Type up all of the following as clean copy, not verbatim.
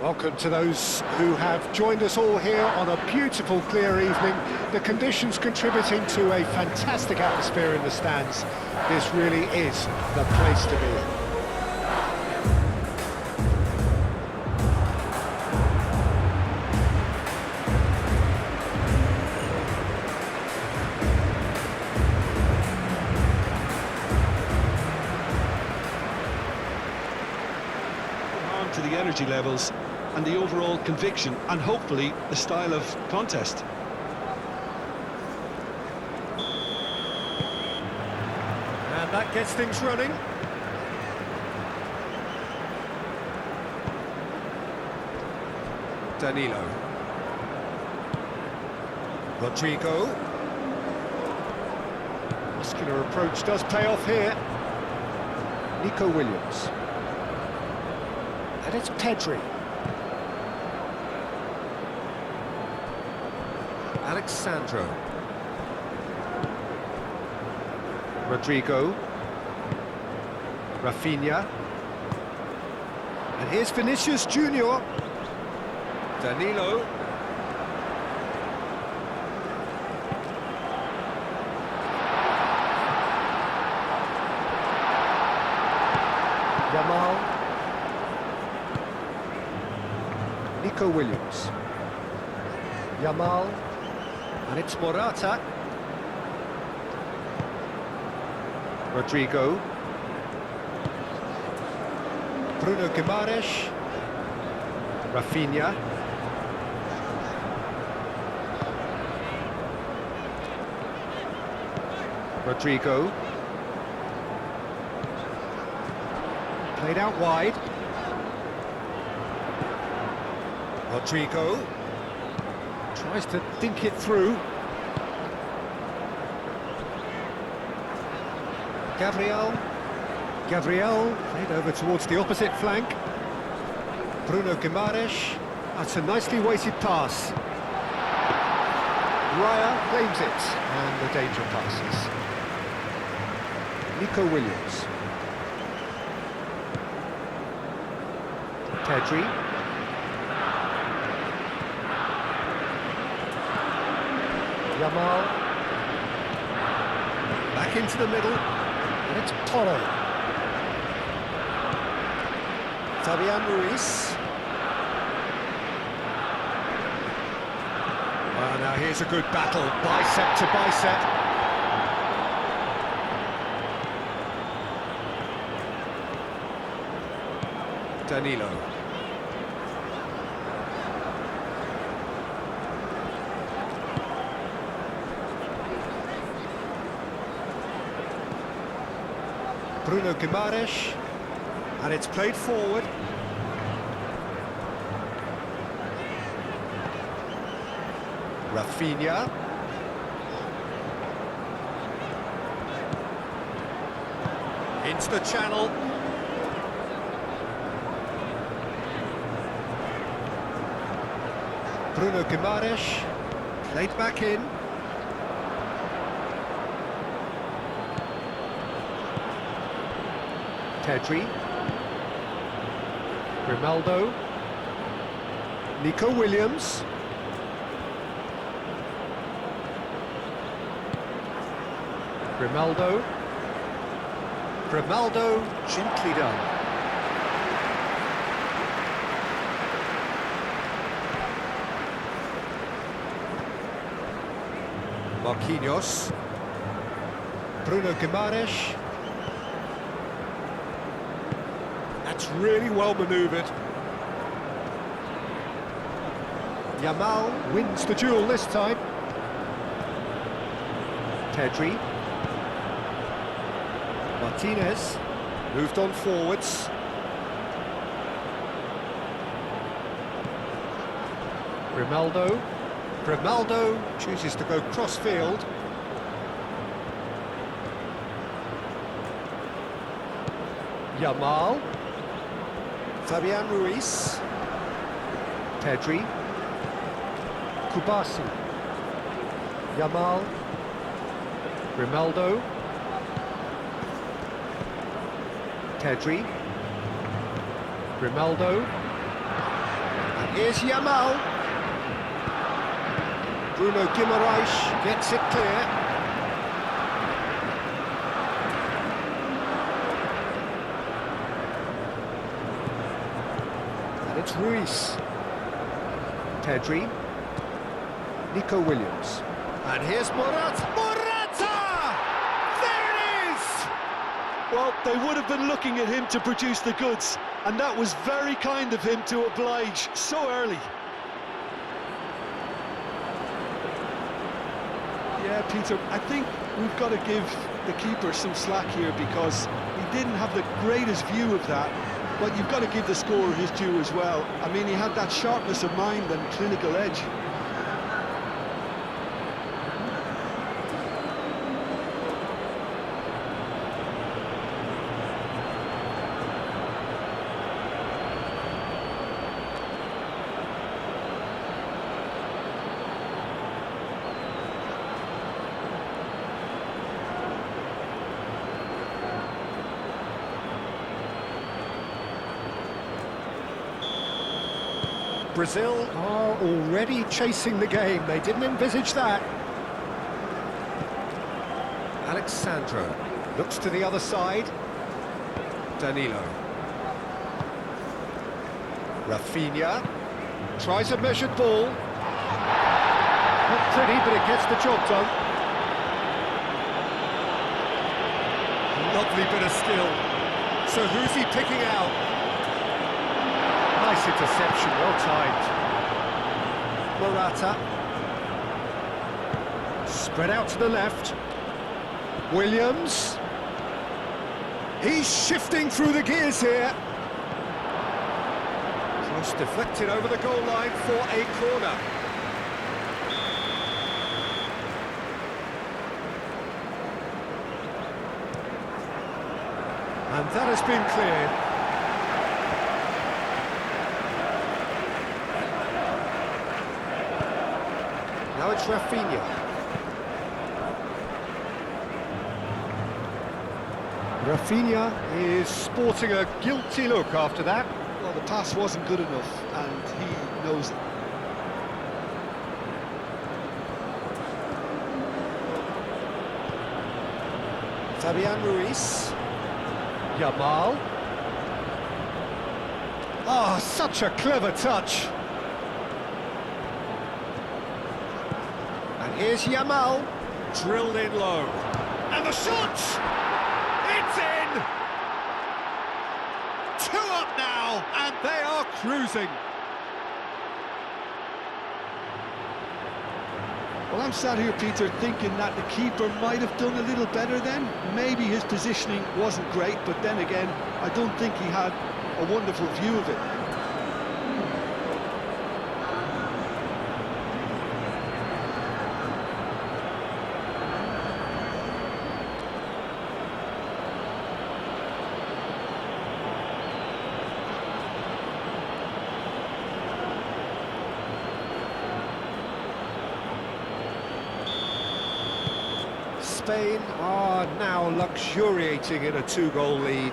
Welcome to those who have joined us all here on a beautiful, clear evening. The conditions contributing to a fantastic atmosphere in the stands. This really is the place to be. To the energy levels and the overall conviction and hopefully the style of contest. And that gets things running. Danilo. Rodrigo. Muscular approach does pay off here. Nico Williams. And it's Pedri. Alexandro. Rodrigo. Rafinha. And here's Vinicius Junior. Danilo. Yamal. Nico Williams. Yamal. And it's Morata. Rodrigo. Bruno Guimaraes. Rafinha. Rodrigo. Played out wide. Rodrigo tries to think it through. Gabriel played over towards the opposite flank. Bruno Guimaraes. That's a nicely weighted pass. Raya claims it, and the danger passes. Nico Williams. Pedri. Yamal. Back into the middle. And it's Toro. Fabian Ruiz. Well, now here's a good battle, bicep to bicep. Danilo. Bruno Guimaraes, and it's played forward. Rafinha. Into the channel. Bruno Guimaraes, played back in. Pedri. Grimaldo. Nico Williams. Grimaldo. Gently done. Marquinhos. Bruno Guimaraes. That's really well manoeuvred. Yamal wins the duel this time. Pedri. Martinez moved on forwards. Grimaldo chooses to go cross-field. Yamal. Fabian Ruiz. Pedri. Kubasi. Yamal. Grimaldo. Pedri. Grimaldo. Here's Yamal. Bruno Guimaraes gets it clear. And it's Ruiz. Pedri. Nico Williams. And here's Morata. Morata! There it is! Well, they would have been looking at him to produce the goods, and that was very kind of him to oblige so early. Yeah, Peter, I think we've got to give the keeper some slack here because he didn't have the greatest view of that, but you've got to give the scorer his due as well. I mean, he had that sharpness of mind and clinical edge. Brazil are already chasing the game. They didn't envisage that. Alexandro looks to the other side. Danilo. Rafinha tries a measured ball. Not pretty, but it gets the job done. Lovely bit of skill. So who's he picking out? Nice interception, well timed. Morata. Spread out to the left. Williams. He's shifting through the gears here. Cross deflected over the goal line for a corner. And that has been cleared. Now it's Rafinha. Rafinha is sporting a guilty look after that. Well, the pass wasn't good enough, and he knows it. Fabian Ruiz. Yamal. Oh, such a clever touch. Here's Yamal, drilled in low. And the shot! It's in! 2 up now, and they are cruising. Well, I'm sat here, Peter, thinking that the keeper might have done a little better then. Maybe his positioning wasn't great, but then again, I don't think he had a wonderful view of it. Spain are now luxuriating in a 2-goal lead.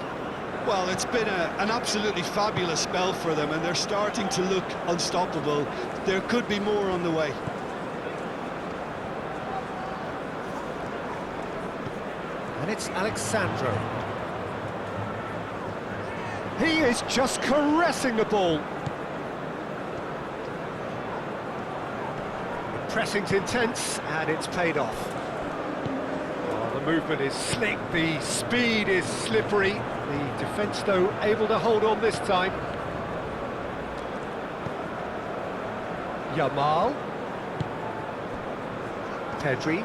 Well, it's been an absolutely fabulous spell for them, and they're starting to look unstoppable. There could be more on the way. And it's Alexandro. He is just caressing the ball. The pressing's intense, and it's paid off. The movement is slick, the speed is slippery. The defence, though, able to hold on this time. Yamal. Pedri.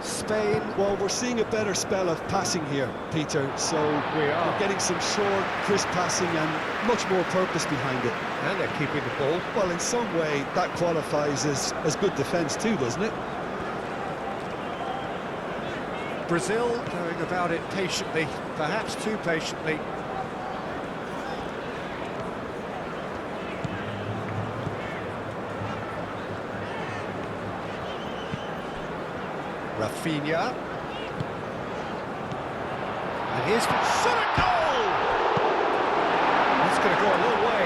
Spain. Well, we're seeing a better spell of passing here, Peter, so we're getting some short, crisp passing and much more purpose behind it. And they're keeping the ball. Well, in some way, that qualifies as good defence too, doesn't it? Brazil going about it patiently, perhaps too patiently. Rafinha. And here's the shot at goal! That's going to go a long way.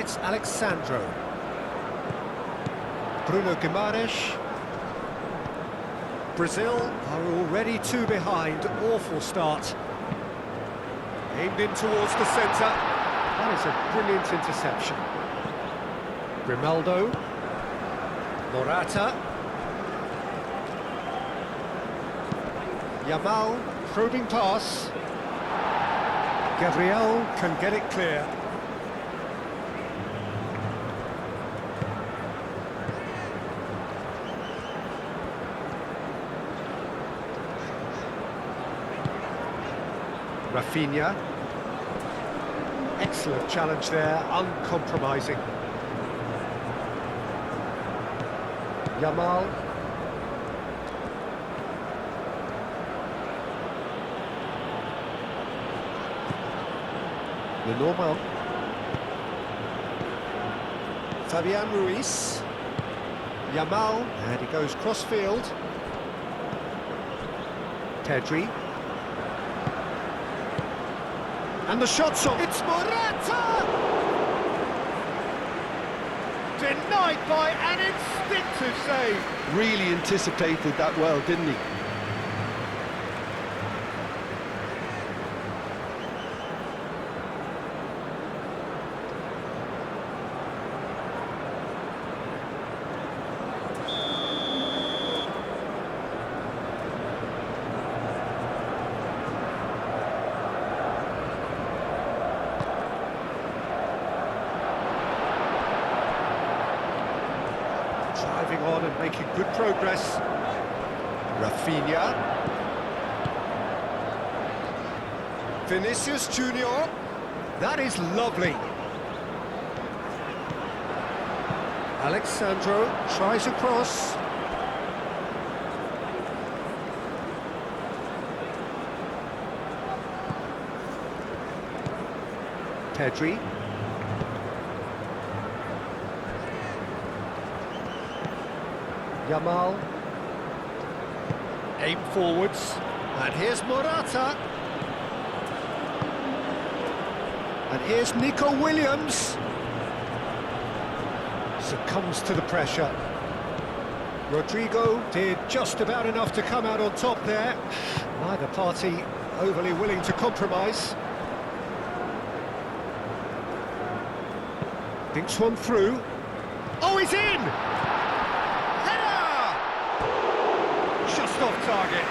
it's Alexandro. Bruno Guimaraes. Brazil are already 2 behind. Awful start. Aimed in towards the centre. That is a brilliant interception. Grimaldo. Morata. Yamal, probing pass. Gabriel can get it clear. Rafinha. Excellent challenge there, uncompromising. Yamal. Lenormand. Fabian Ruiz. Yamal, and he goes cross-field. Pedri. And the shot's on. It's Morata! Denied by an instinctive save. Really anticipated that well, didn't he? Driving on and making good progress. Rafinha. Vinicius Junior. That is lovely. Alexandro tries a cross. Pedri. Yamal. Aim forwards. And here's Morata. And here's Nico Williams. Succumbs to the pressure. Rodrigo did just about enough to come out on top there. Neither party overly willing to compromise. Thinks one through. Oh, he's in! Just off target.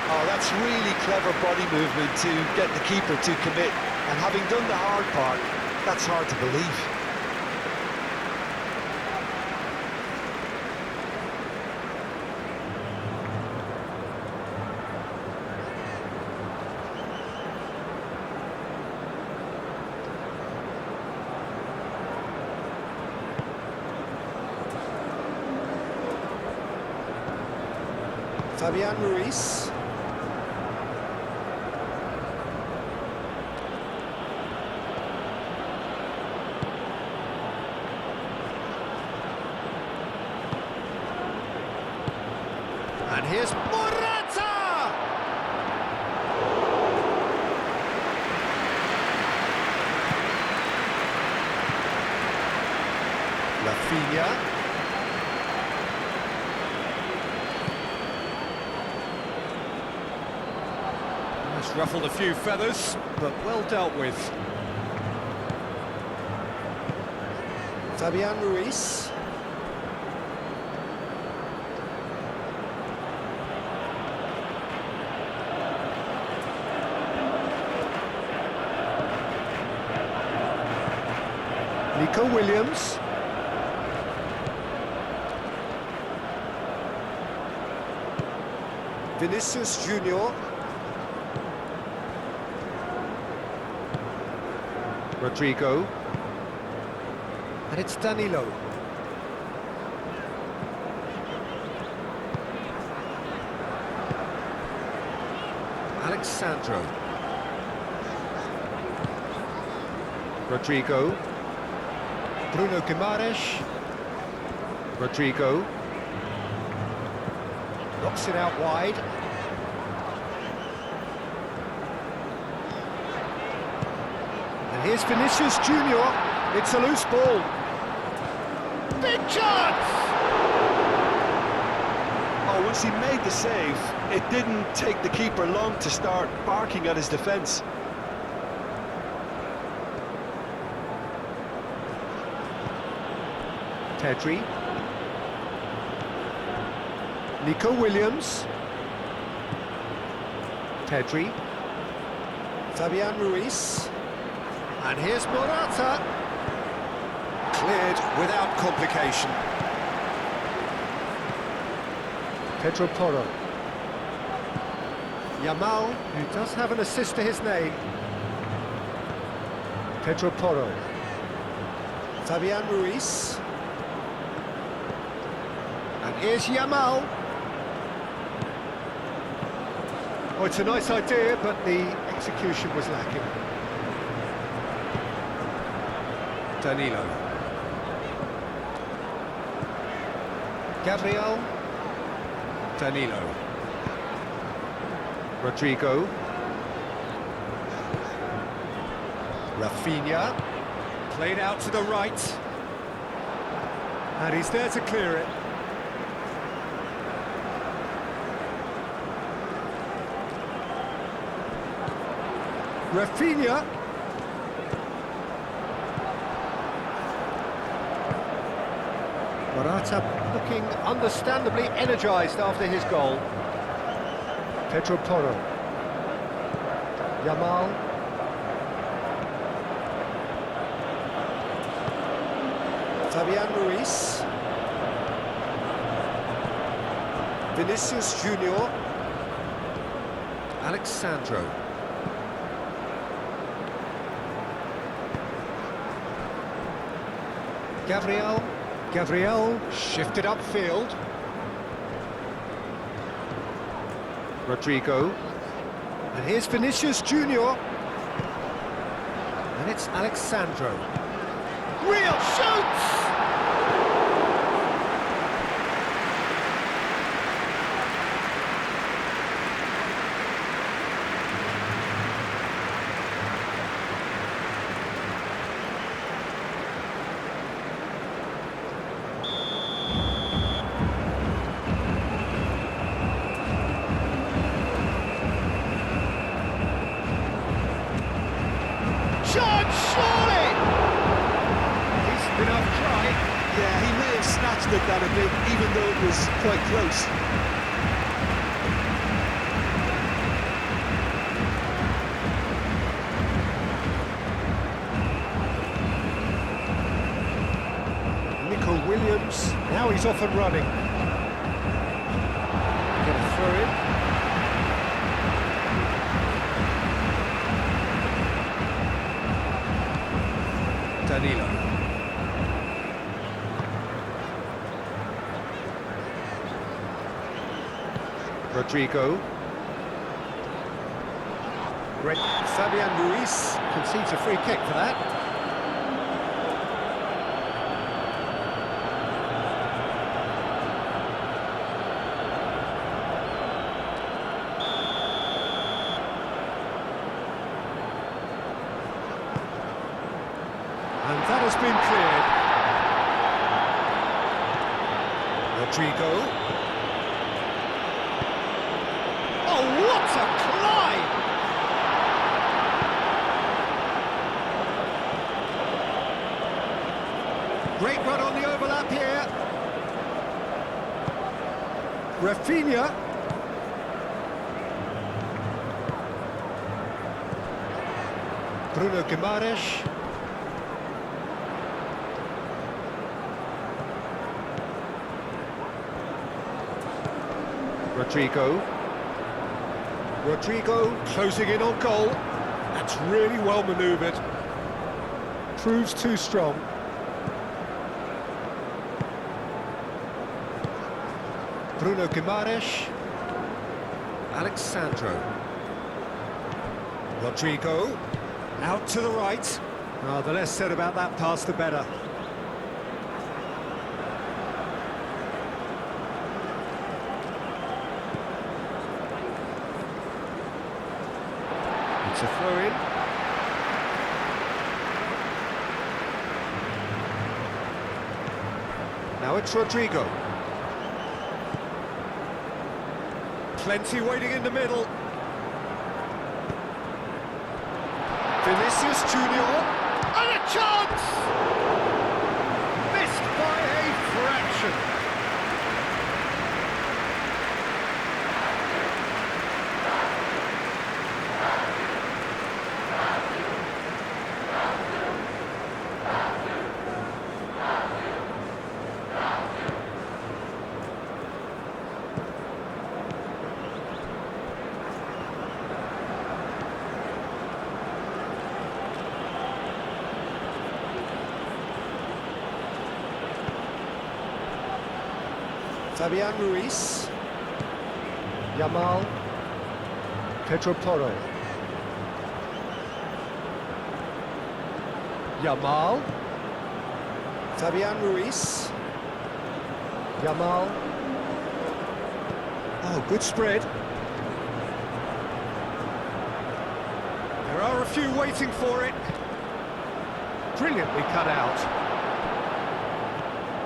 Oh, that's really clever body movement to get the keeper to commit. And having done the hard part, that's hard to believe. Fabian Ruiz. And here's Morata! Rafinha. That's ruffled a few feathers, but well dealt with. Fabian Ruiz. Nico Williams. Vinicius Junior. Rodrigo. And it's Danilo. Alexandro. Rodrigo. Bruno Guimaraes. Rodrigo. Knocks it out wide. And here's Vinicius Junior. It's a loose ball. Big chance! Oh, once he made the save, it didn't take the keeper long to start barking at his defence. Pedri. Nico Williams. Pedri. Fabian Ruiz. And here's Morata. Cleared without complication. Pedro Porro. Yamal, who does have an assist to his name. Pedro Porro. Fabian Ruiz. And here's Yamal. Oh, it's a nice idea, but the execution was lacking. Danilo. Gabriel. Danilo. Rodrigo. Rafinha. Played out to the right. And he's there to clear it. Rafinha. Morata looking understandably energised after his goal. Pedro Porro. Yamal. Fabian Ruiz. Vinicius Junior. Alexandro. Gabriel shifted upfield. Rodrigo. And here's Vinicius Junior. And it's Alexandro. Real shoots! Surely! He's been off try. Yeah, he may have snatched at that a bit, even though it was quite close. Nico Williams, now he's off and running. Get a throw in. Danilo. Rodrigo. Great. Fabian Ruiz concedes a free kick for that. And that has been cleared. Rodrigo. Oh, what a climb! Great run on the overlap here. Rafinha. Bruno Guimaraes. Rodrigo closing in on goal. That's really well manoeuvred. Proves too strong. Bruno Guimaraes. Alexandro. Rodrigo. Out to the right. Oh, the less said about that pass, the better. It's a throw-in. Now it's Rodrigo. Plenty waiting in the middle. Vinicius Junior. And a chance! Missed by a fraction. Fabian Ruiz, Yamal, Pedro Porro, Yamal, Fabian Ruiz, Yamal. Oh, good spread. There are a few waiting for it. Brilliantly cut out.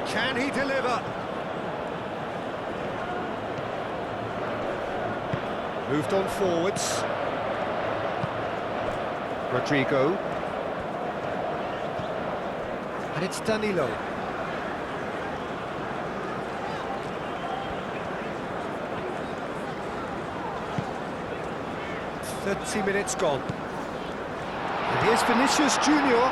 Can he deliver? Moved on forwards. Rodrigo. And it's Danilo. "30 minutes gone. And here's Vinicius Junior.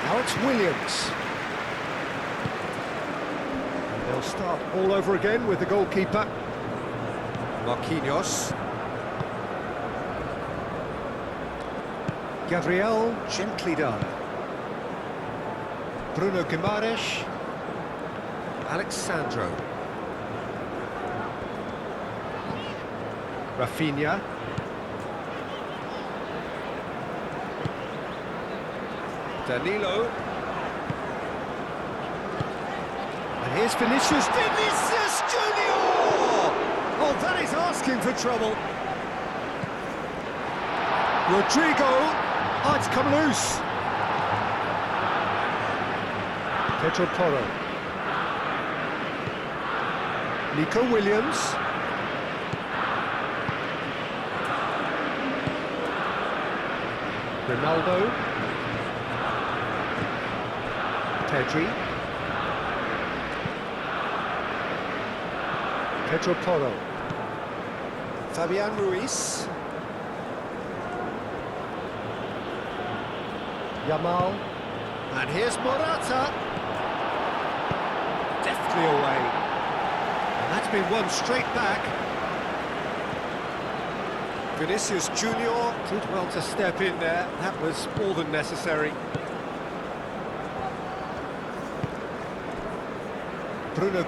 Now it's Williams. And they'll start all over again with the goalkeeper. Marquinhos. Gabriel, gently done. Bruno Guimaraes. Alexandro. Rafinha. Danilo. And here's Vinicius Junior! Oh, that is asking for trouble. Rodrigo. Oh, it's come loose. Pedro Porro. Nico Williams. Ronaldo. Pedri. Pedro Porro. Fabian Ruiz. Yamal. And here's Morata. Deftly away. And that's been won straight back. Vinicius Junior did well to step in there. That was more than necessary. Bruno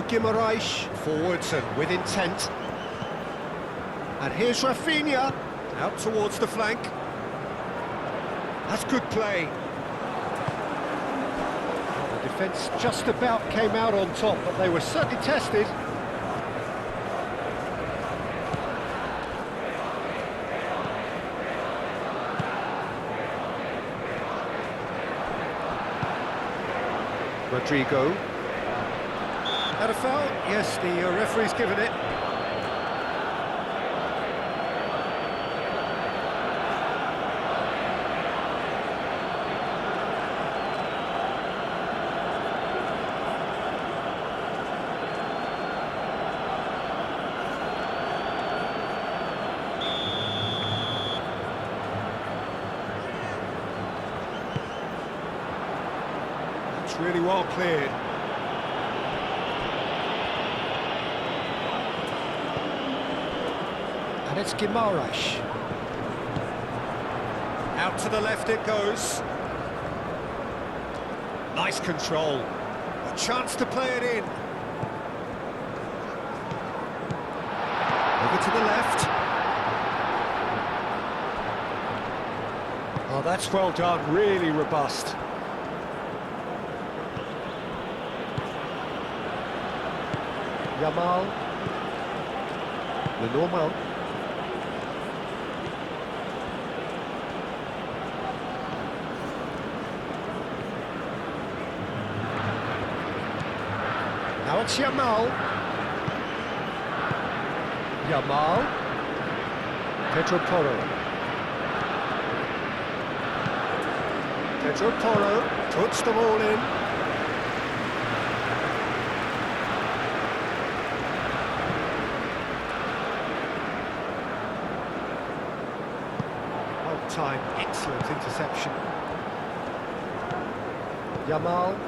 Guimaraes, forwards and with intent. And here's Rafinha, out towards the flank. That's good play. The defence just about came out on top, but they were certainly tested. Rodrigo. Had a foul? Yes, the referee's given it. It's really well cleared. And it's Guimaraes. Out to the left it goes. Nice control. A chance to play it in. Over to the left. Oh, that's well done, really robust. Yamal. Lenormand. it's Yamal. Yamal. Pedro Porro. Pedro Porro puts the ball in. Well timed, excellent interception. Yamal.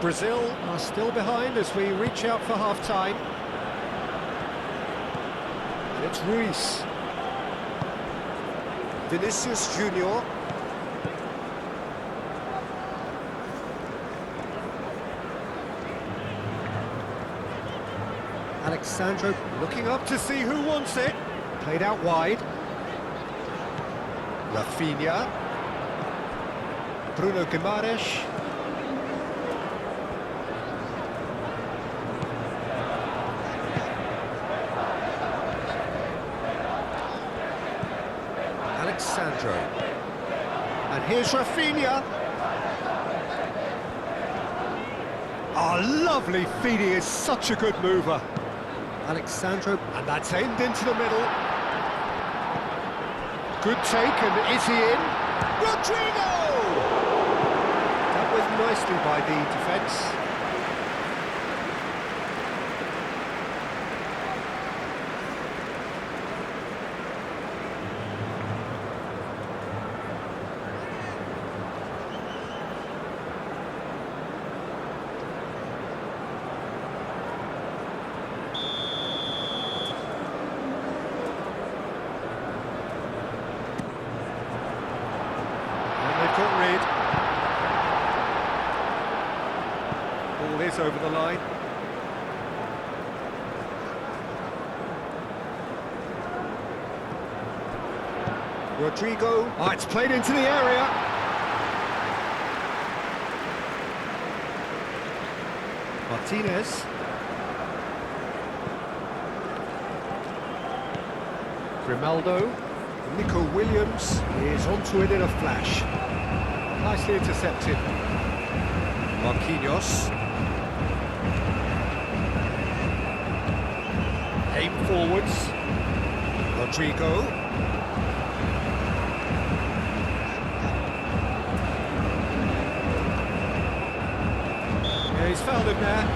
Brazil are still behind as we reach out for half-time. It's Ruiz. Vinicius Junior. Alexandro looking up to see who wants it. Played out wide. Rafinha. Bruno Guimaraes. Alexandro. And here's Rafinha. Oh, lovely feed, he is such a good mover. Alexandro, and that's aimed into the middle. Good take, and is he in? Rodrigo! That was nicely by the defence. Got rid. Ball is over the line. Rodrigo. Oh, it's played into the area. Martinez. Grimaldo. Nico Williams is onto it in a flash. Nicely intercepted. Marquinhos. Aim forwards. Rodrigo. Yeah, he's fouled him there.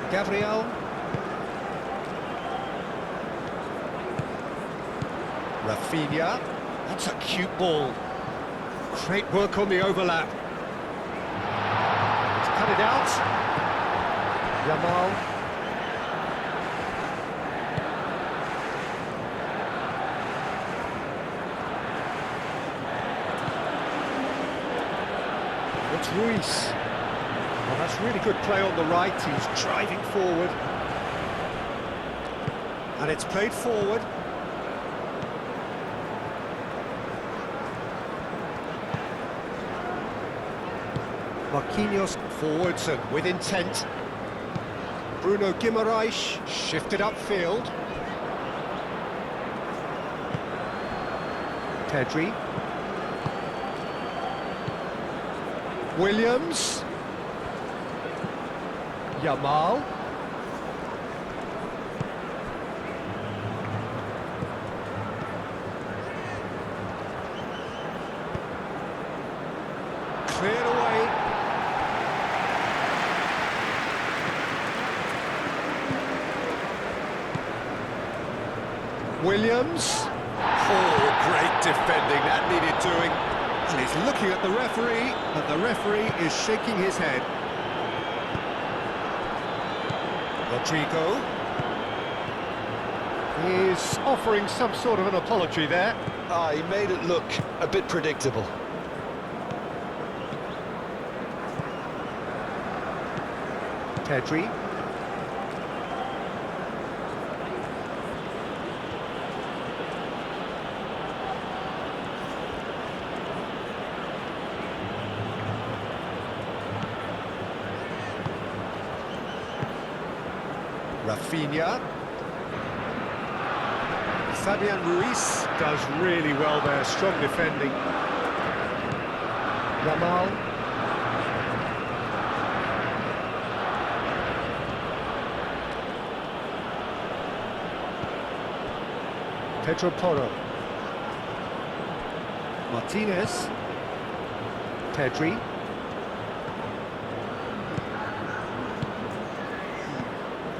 Gabriel. Rafinha. That's a cute ball. Great work on the overlap. Let's cut it out. Yamal. It's Ruiz. Well, that's really good play on the right, he's driving forward. And it's played forward. Marquinhos forwards and with intent. Bruno Guimaraes shifted upfield. Pedri. Williams. Yamal. Cleared away. Williams. Oh, great defending, that needed doing. And he's looking at the referee, but the referee is shaking his head. Rodrigo. He's offering some sort of an apology there. Ah, he made it look a bit predictable. Pedri. Rafinha. Fabian Ruiz does really well there, strong defending. Yamal. Pedro Porro. Martinez. Pedri.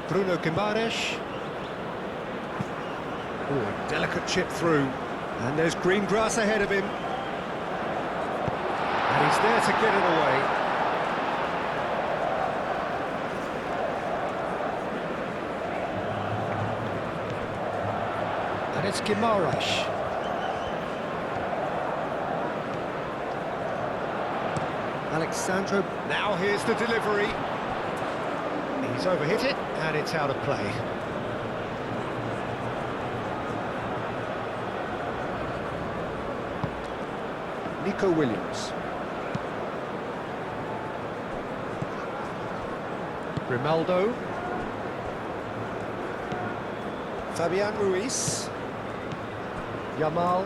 Bruno Guimaraes. Oh, a delicate chip through. And there's green grass ahead of him. And he's there to get it away. And it's Guimaraes. Alexandro. Now here's the delivery. He's overhit it, and it's out of play. Nico Williams. Grimaldo. Fabian Ruiz. Yamal.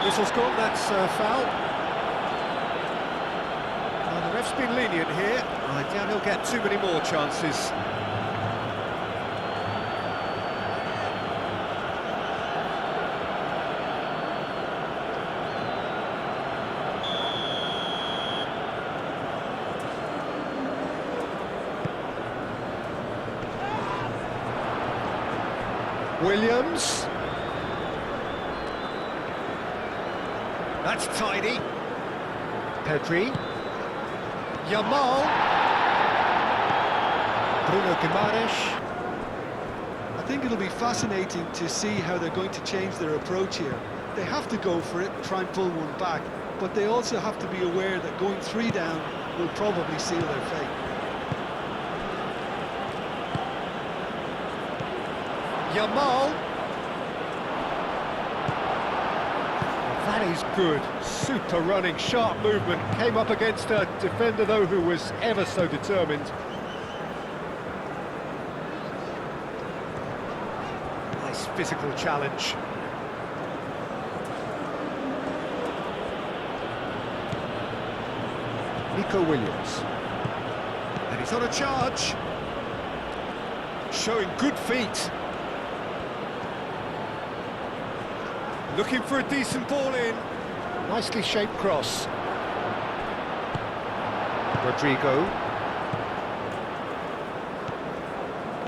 Whistle's gone, that's foul. Well, the ref's been lenient here. I doubt he'll get too many more chances. Williams. That's tidy. Pedri. Yamal. Bruno Guimaraes. I think it'll be fascinating to see how they're going to change their approach here. They have to go for it, try and pull one back, but they also have to be aware that going 3 down will probably seal their fate. Yamal. That is good. Super running, sharp movement. Came up against a defender, though, who was ever so determined. Nice physical challenge. Nico Williams. And he's on a charge. Showing good feet. Looking for a decent ball in. Nicely shaped cross. Rodrigo.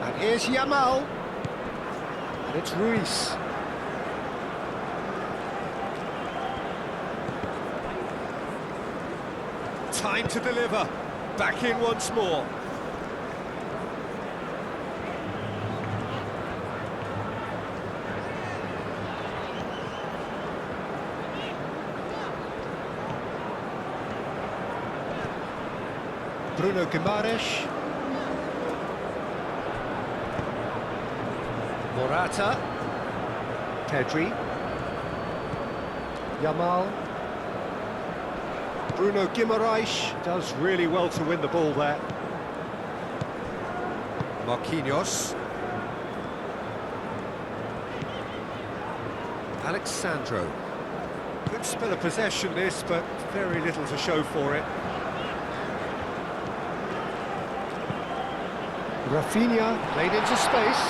And here's Yamal. And it's Ruiz. Time to deliver. Back in once more. Bruno Guimaraes. Morata. Pedri. Yamal. Bruno Guimaraes does really well to win the ball there. Marquinhos. Alexandro. Good spell of possession this, but very little to show for it. Rafinha played into space.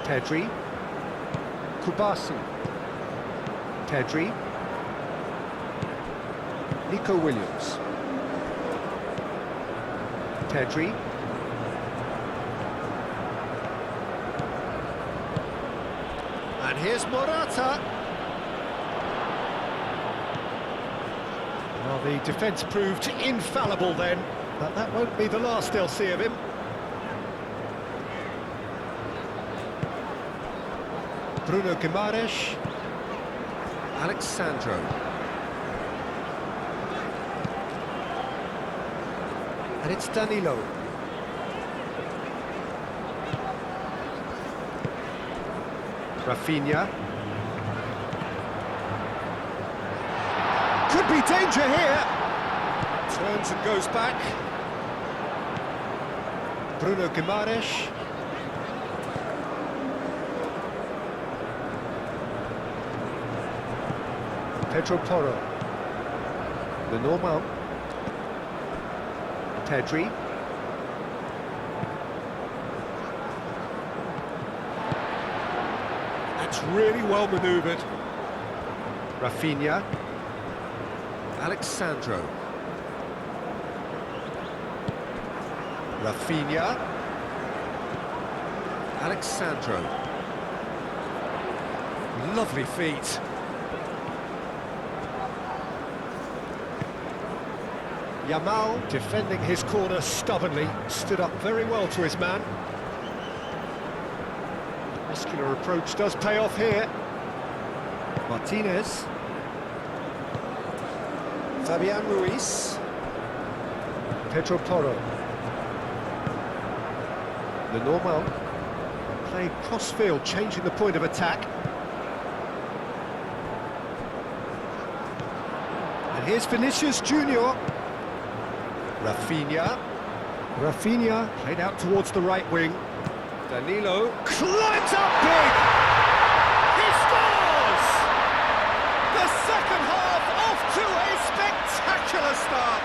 Pedri. Kubasi. Pedri. Nico Williams. Pedri. And here's Morata. Well, the defence proved infallible then, but that won't be the last they'll see of him. Bruno Guimaraes. Alexandro. And it's Danilo. Rafinha. Could be danger here. Turns and goes back. Bruno Guimaraes. Pedro Porro. The normal. Pedri. That's really well manoeuvred. Rafinha. Alexandro. Rafinha. Alexandro. Lovely feet. Yamal, defending his corner stubbornly, stood up very well to his man. Muscular approach does pay off here. Martinez. Fabian Ruiz. Pedro Porro. The normal. Playing cross-field, changing the point of attack. And here's Vinicius Junior. Rafinha. Rafinha played out towards the right wing. Danilo climbs up big! He scores! The second half off to a spectacular start!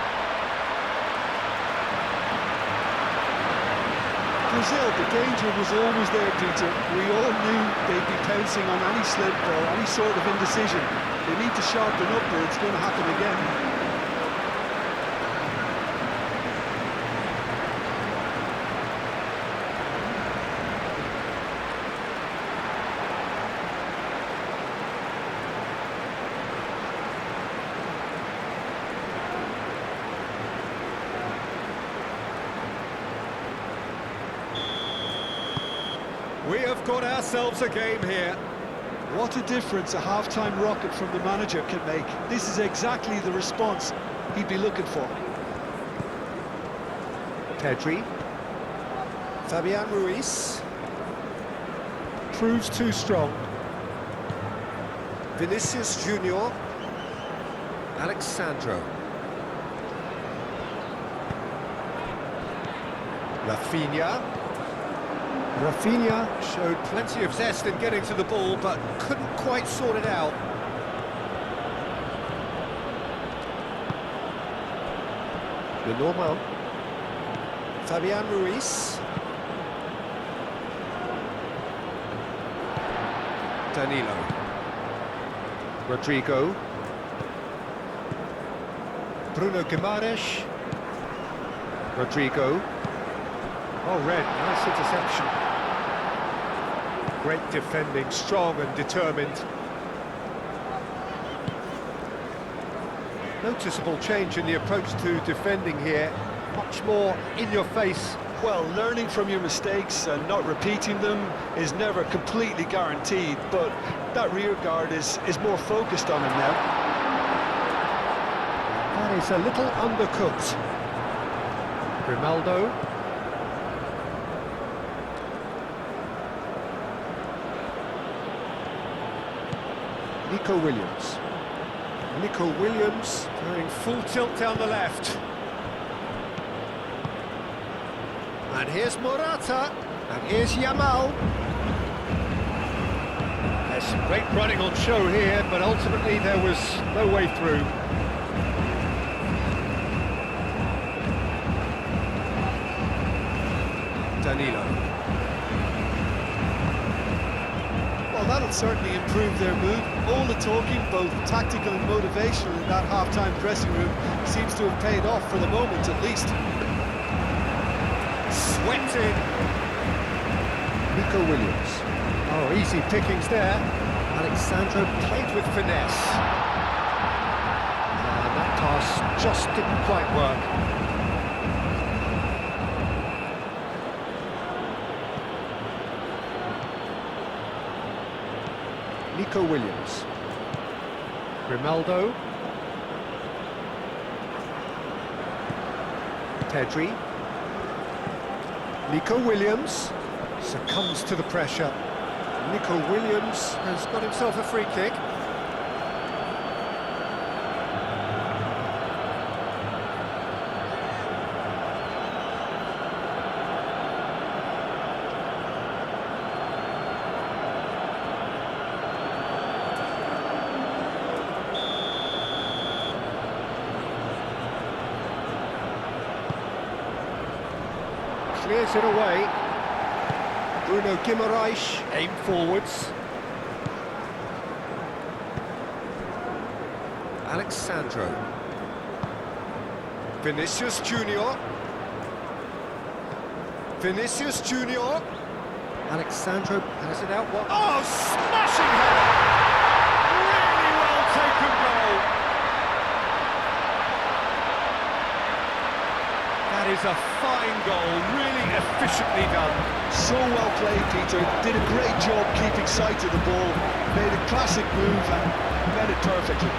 Brazil, the danger was always there, Peter. We all knew they'd be pouncing on any slip or any sort of indecision. They need to sharpen up or it's going to happen again. We have got ourselves a game here. What a difference a half-time rocket from the manager can make. This is exactly the response he'd be looking for. Pedri. Fabian Ruiz. Proves too strong. Vinicius Junior. Alexandro. Rafinha. Rafinha showed plenty of zest in getting to the ball, but couldn't quite sort it out. The normal. Fabian Ruiz. Danilo. Rodrigo. Bruno Guimaraes. Rodrigo. Oh, Red, nice interception. Great defending, strong and determined. Noticeable change in the approach to defending here. Much more in your face. Well, learning from your mistakes and not repeating them is never completely guaranteed, but that rear guard is more focused on him now. That is a little undercooked. Grimaldo. Nico Williams. Nico Williams going full tilt down the left. And here's Morata. And here's Yamal. There's some great running on show here, but ultimately there was no way through. Danilo. Well, that'll certainly improve their mood. All the talking, both tactical and motivational in that half-time dressing room seems to have paid off for the moment at least. Swept in. Nico Williams. Oh, easy pickings there. Alexandro played with finesse. And that pass just didn't quite work. Nico Williams. Grimaldo. Pedri. Nico Williams succumbs to the pressure. Nico Williams has got himself a free kick. Clears it away. Bruno Guimaraes aim forwards. Alexandro. Vinicius Junior. Vinicius Junior. Alexandro has it out. Oh, smashing header! Really well taken goal. That is a fine goal, really efficiently done. So well played, Peter. Did a great job keeping sight of the ball. Made a classic move and met it perfectly.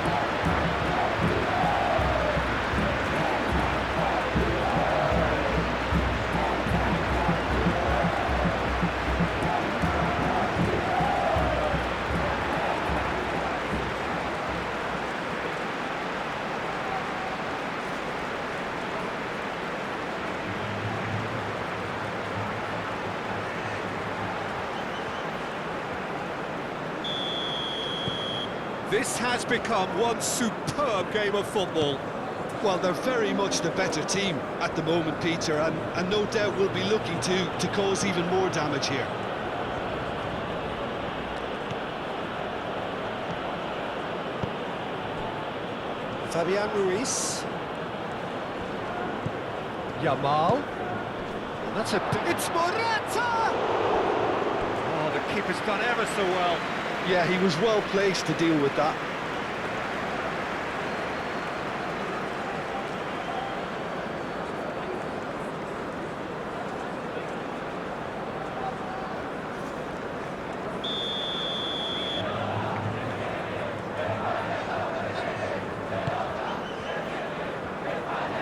This has become one superb game of football. Well, they're very much the better team at the moment, Peter, and no doubt will be looking to cause even more damage here. Fabian Ruiz. Yamal. And that's it's Morata! Oh, the keeper's done ever so well. Yeah, he was well placed to deal with that.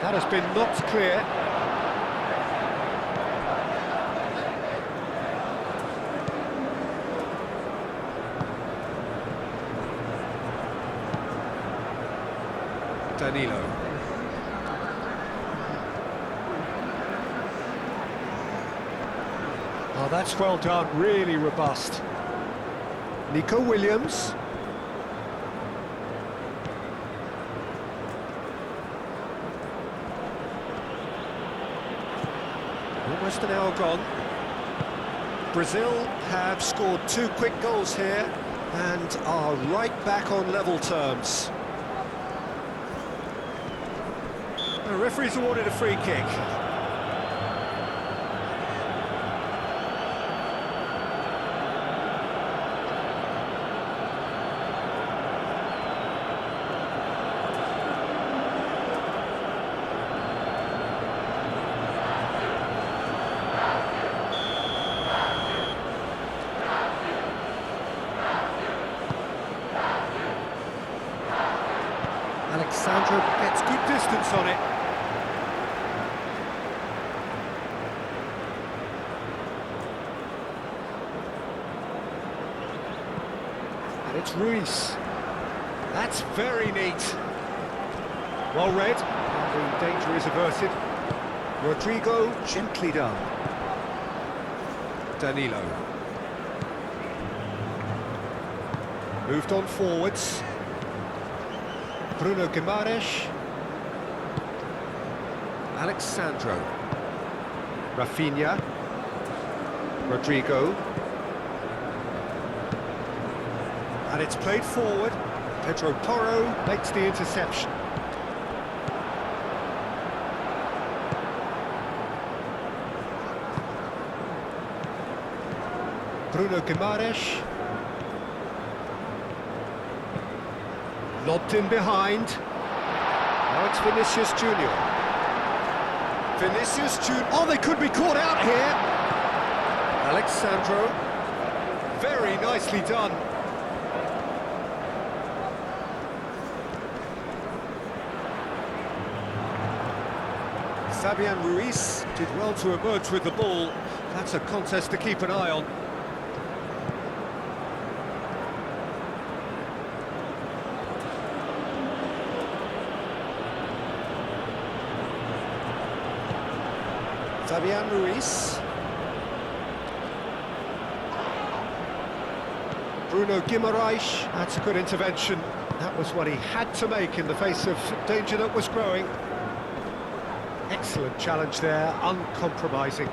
That has been knocked clear. Danilo. Oh, that's well done, really robust. Nico Williams. Almost an hour gone. Brazil have scored 2 quick goals here and are right back on level terms. The referee's awarded a free kick. Alexandro gets good distance on it. And it's Ruiz. That's very neat. Well read. The danger is averted. Rodrigo, gently done. Danilo. Moved on forwards. Bruno Guimaraes. Alexandro. Rafinha. Rodrigo. And it's played forward. Pedro Porro makes the interception. Bruno Guimaraes. Lobbed in behind. Now it's Vinicius Junior. Vinicius Junior. Oh, they could be caught out here. Alexandro. Very nicely done. Fabian Ruiz did well to emerge with the ball. That's a contest to keep an eye on. Fabian Ruiz. Bruno Guimaraes, that's a good intervention. That was what he had to make in the face of danger that was growing. Excellent challenge there, uncompromising.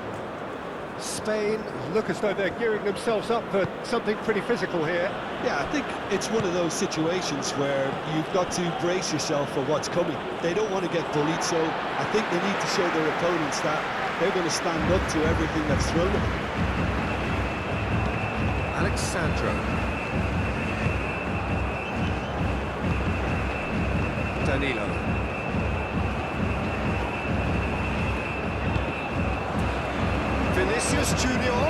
Spain look as though they're gearing themselves up for something pretty physical here. Yeah, I think it's one of those situations where you've got to brace yourself for what's coming. They don't want to get bullied, so I think they need to show their opponents that they're going to stand up to everything that's thrown at them. Alexandro. Danilo. Vinicius Junior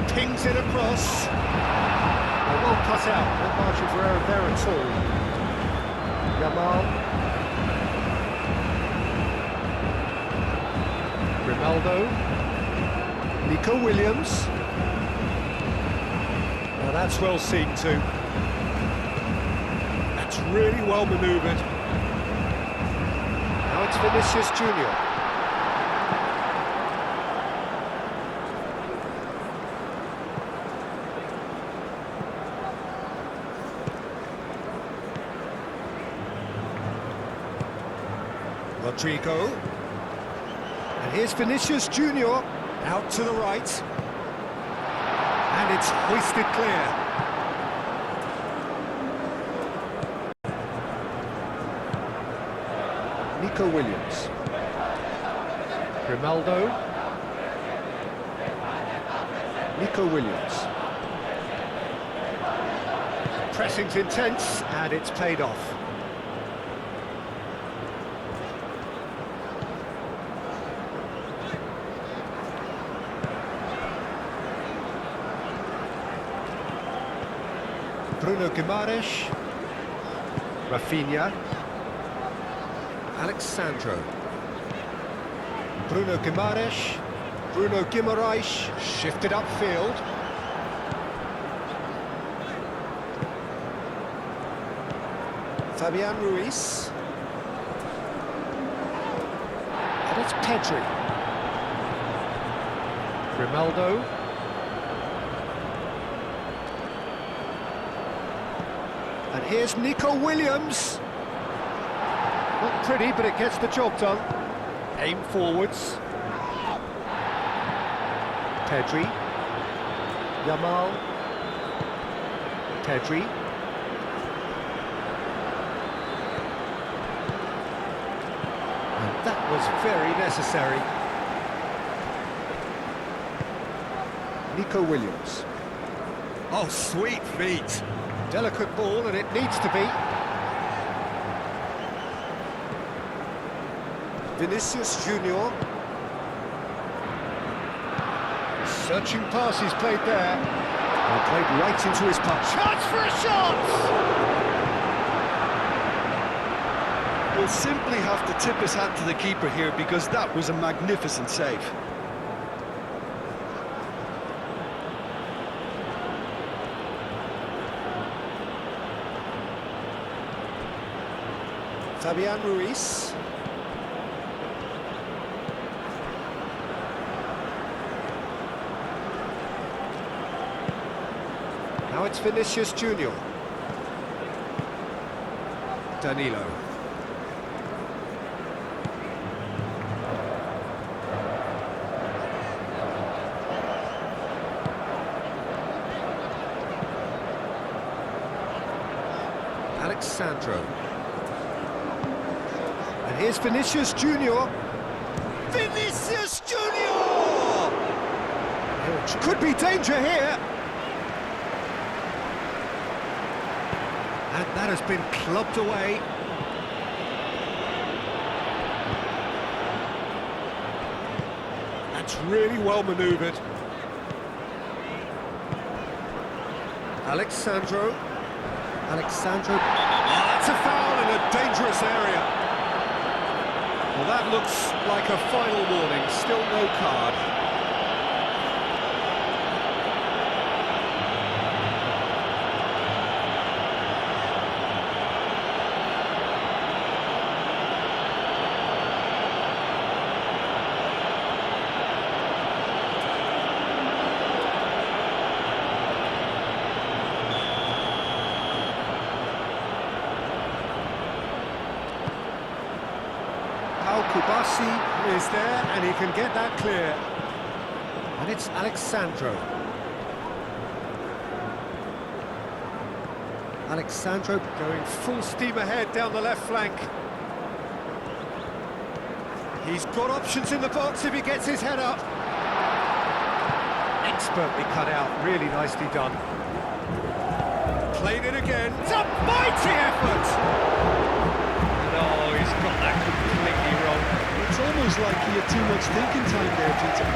pings it across. Well cut out, no margin for error there at all. Yamal. Ronaldo. Nico Williams. Now that's well seen too. That's really well manoeuvred. Now it's Vinicius Junior. Rodrigo. And here's Vinicius Junior, out to the right. And it's hoisted clear. Nico Williams. Grimaldo. Nico Williams. Pressing's intense, and it's paid off. Bruno Guimaraes, Rafinha, Alexandro, Bruno Guimaraes, shifted upfield. Fabian Ruiz, and it's Pedri. Grimaldo. And here's Nico Williams. Not pretty, but it gets the job done. Aim forwards. Pedri. Yamal. Pedri. And that was very necessary. Nico Williams. Oh, sweet feet. Delicate ball, and it needs to be. Vinicius Junior. Searching passes played there. And played right into his punch. Chance for a shot! We'll simply have to tip his hat to the keeper here because that was a magnificent save. Fabian Ruiz. Now it's Vinicius Junior. Danilo. Alexandro. And here's Vinicius Junior. Vinicius Junior! Could be danger here. And that has been clubbed away. That's really well manoeuvred. Alexandro. Oh, that's a foul in a dangerous area. Well, that looks like a final warning, still no card. Kubasi is there, and he can get that clear. And it's Alexandro. Alexandro going full steam ahead down the left flank. He's got options in the box if he gets his head up. Expertly cut out, really nicely done. Played it again. It's a mighty effort! No, he's got that completely wrong. It's almost like he had too much thinking time there, Peter.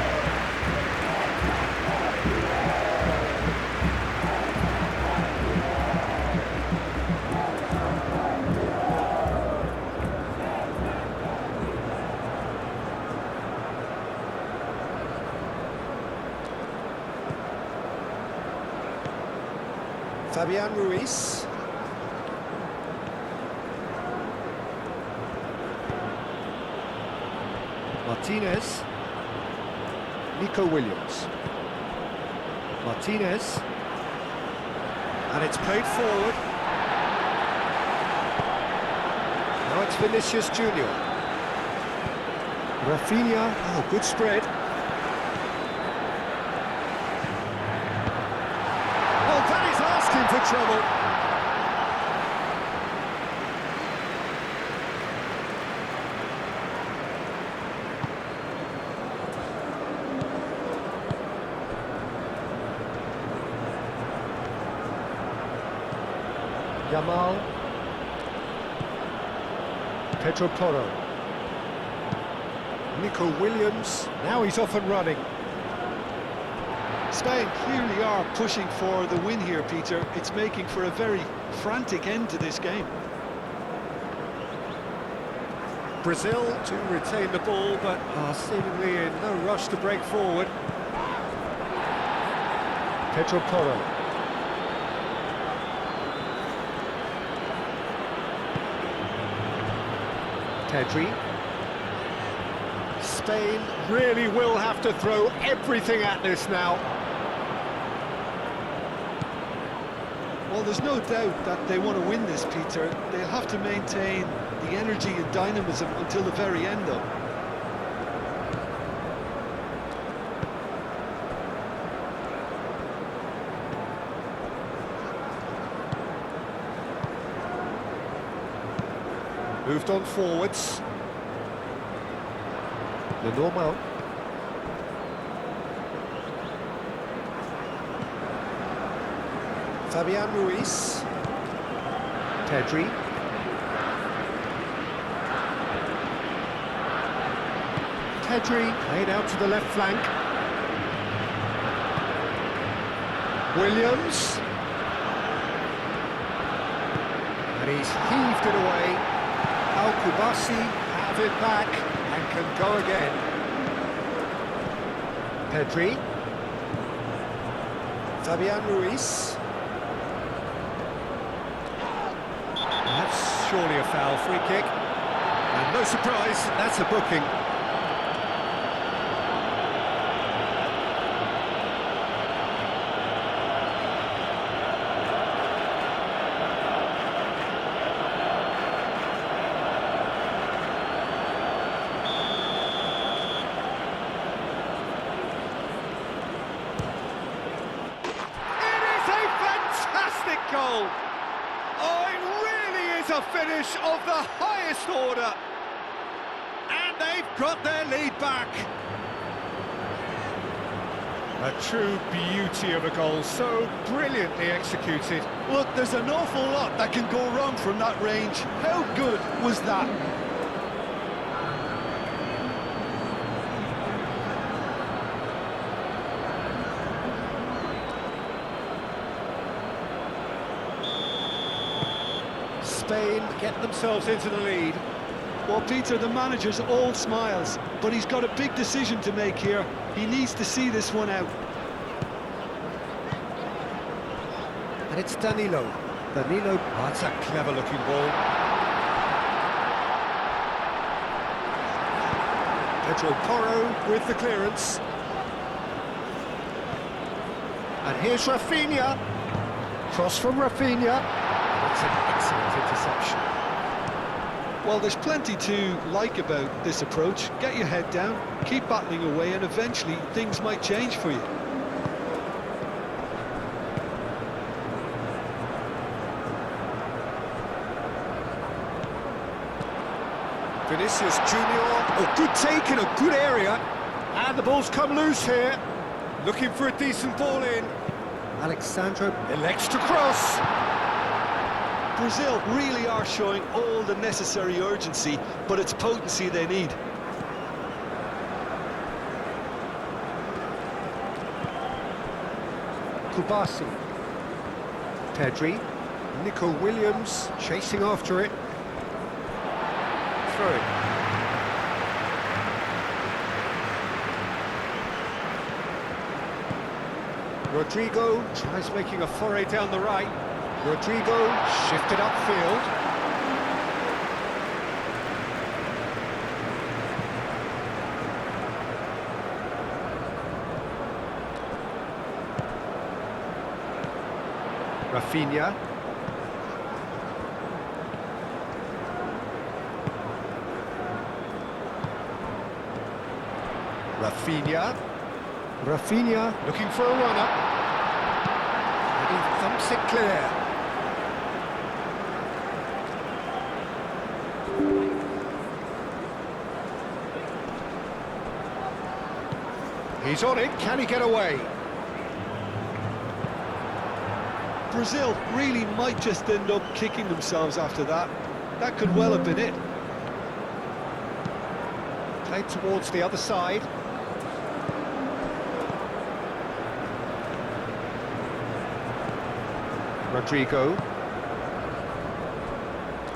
Fabian Ruiz. Martinez. Nico Williams. Martinez. And it's played forward. Now it's Vinicius Junior. Rafinha. Oh, good spread. Oh, that is asking for trouble. Yamal, Pedro Porro, Nico Williams, now he's off and running. Spain clearly are pushing for the win here, Peter. It's making for a very frantic end to this game. Brazil to retain the ball, but are seemingly in no rush to break forward. Pedro Porro. Pedri. Spain really will have to throw everything at this now. Well, there's no doubt that they want to win this, Peter. They'll have to maintain the energy and dynamism until the very end, though. Moved on forwards. Lenormand. Fabian Ruiz. Pedri. Pedri played out to the left flank. Williams. And he's heaved it away. Kubasi have it back and can go again. Pedri. Fabian Ruiz. That's surely a foul, free kick. And no surprise, that's a booking. Goal. Oh, it really is a finish of the highest order. And they've got their lead back. A true beauty of a goal, so brilliantly executed. Look, there's an awful lot that can go wrong from that range. How good was that? Spain get themselves into the lead. Well, Peter, the manager's all smiles, but he's got a big decision to make here. He needs to see this one out. And it's Danilo. Danilo, oh, that's a clever-looking ball. Pedro Porro with the clearance. And here's Rafinha. Cross from Rafinha. That's an excellent interception. Well, there's plenty to like about this approach. Get your head down, keep battling away, and eventually things might change for you. Vinicius Junior. Oh, good take in a good area. And the ball's come loose here. Looking for a decent ball in. Alexandro elects to cross. Brazil really are showing all the necessary urgency, but it's potency they need. Kubasi. Pedri. Nico Williams chasing after it. Through. Rodrigo tries making a foray down the right. Rodrigo shifted upfield. Rafinha. Rafinha looking for a runner. And he thumps it clear. He's on it, can he get away? Brazil really might just end up kicking themselves after that. That could well have been it. Played towards the other side. Rodrigo.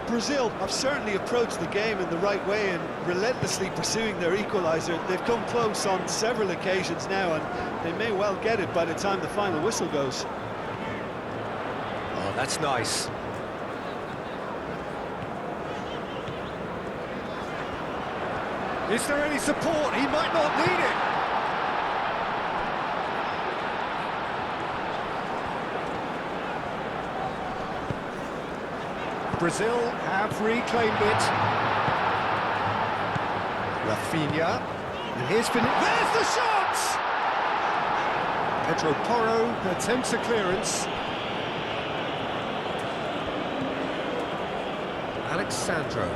Brazil have certainly approached the game in the right way and relentlessly pursuing their equaliser. They've come close on several occasions now, and they may well get it by the time the final whistle goes. Oh, that's nice. Is there any support? He might not need it. Brazil have reclaimed it. Rafinha. And here's there's the shot! Pedro Porro attempts a clearance. Alexandro.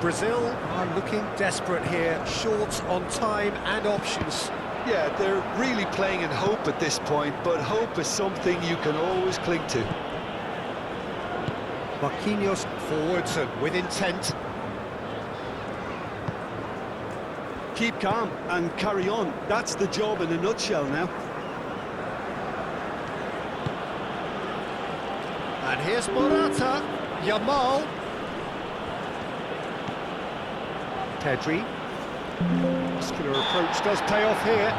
Brazil are looking desperate here, short on time and options. Yeah, they're really playing in hope at this point, but hope is something you can always cling to. Marquinhos forwards and with intent. Keep calm and carry on. That's the job in a nutshell now. And here's Morata. Yamal. Pedri. Muscular approach does pay off here.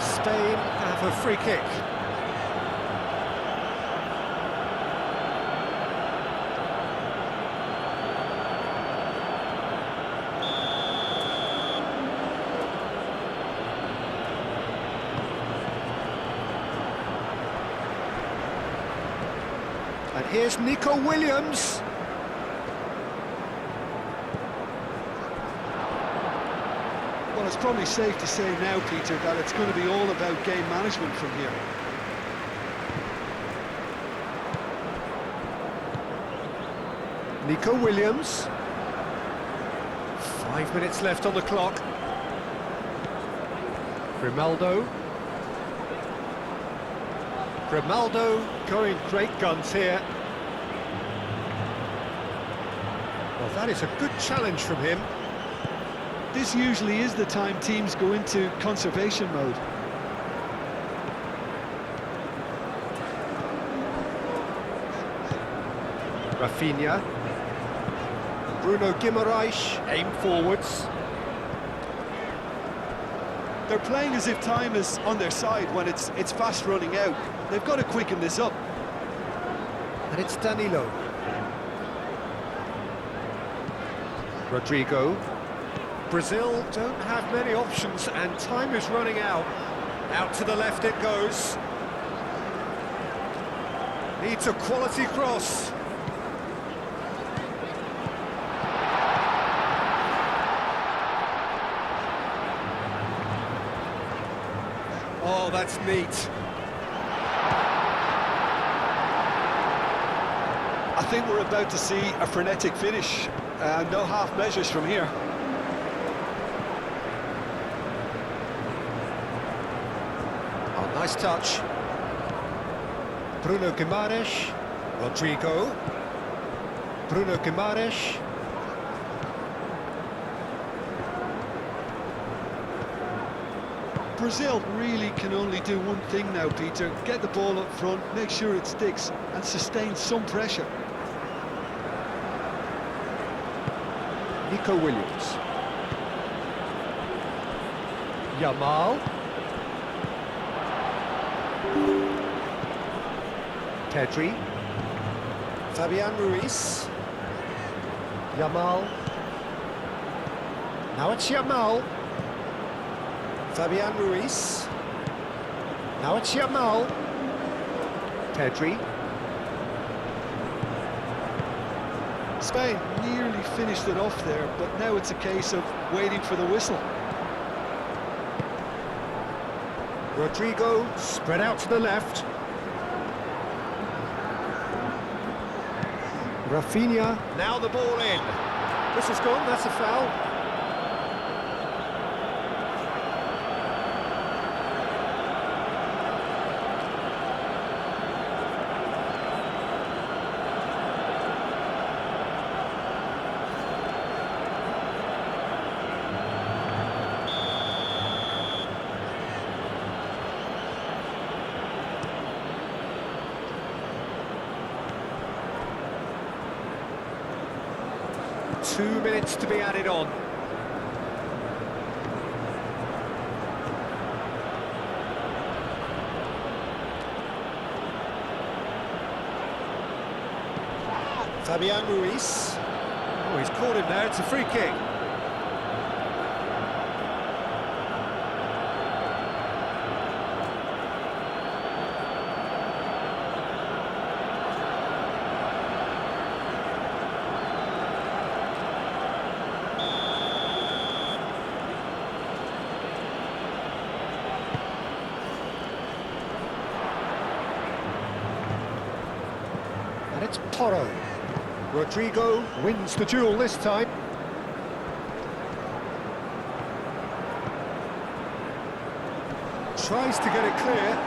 Spain have a free kick. And here's Nico Williams. Well, it's probably safe to say now, Peter, that it's going to be all about game management from here. Nico Williams. 5 minutes left on the clock. Grimaldo. Grimaldo going great guns here. Well, that is a good challenge from him. This usually is the time teams go into conservation mode. Rafinha. Bruno Guimaraes, aim forwards. They're playing as if time is on their side when it's fast running out. They've got to quicken this up. And it's Danilo. Rodrigo. Brazil don't have many options and time is running out. Out to the left it goes. Needs a quality cross. Oh, that's neat. I think we're about to see a frenetic finish. No half measures from here. Oh, nice touch. Bruno Guimaraes. Rodrigo. Bruno Guimaraes. Brazil really can only do one thing now, Peter. Get the ball up front, make sure it sticks, and sustain some pressure. Nico Williams. Yamal. Pedri. Fabian Ruiz. Yamal. Now it's Yamal. Fabian Ruiz. Now it's Yamal. Pedri. Spain nearly finished it off there, but now it's a case of waiting for the whistle. Rodrigo spread out to the left. Rafinha. Now the ball in. Whistle's gone, that's a foul. Two minutes to be added on. Fabian Ruiz. Oh, he's caught him there, it's a free kick. And it's Porro. Rodrigo wins the duel this time. Tries to get it clear.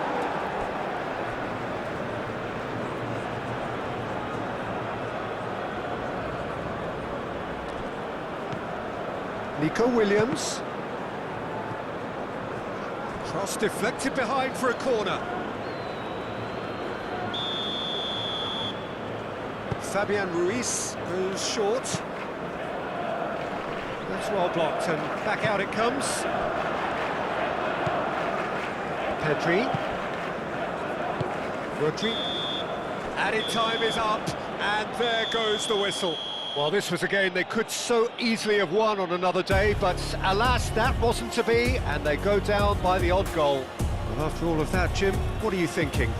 Nico Williams. Cross deflected behind for a corner. Fabian Ruiz goes short. That's well blocked, and back out it comes. Pedri. Rodri. Added time is up, and there goes the whistle. Well, this was a game they could so easily have won on another day, but alas, that wasn't to be, and they go down by the odd goal. Well, after all of that, Jim, what are you thinking?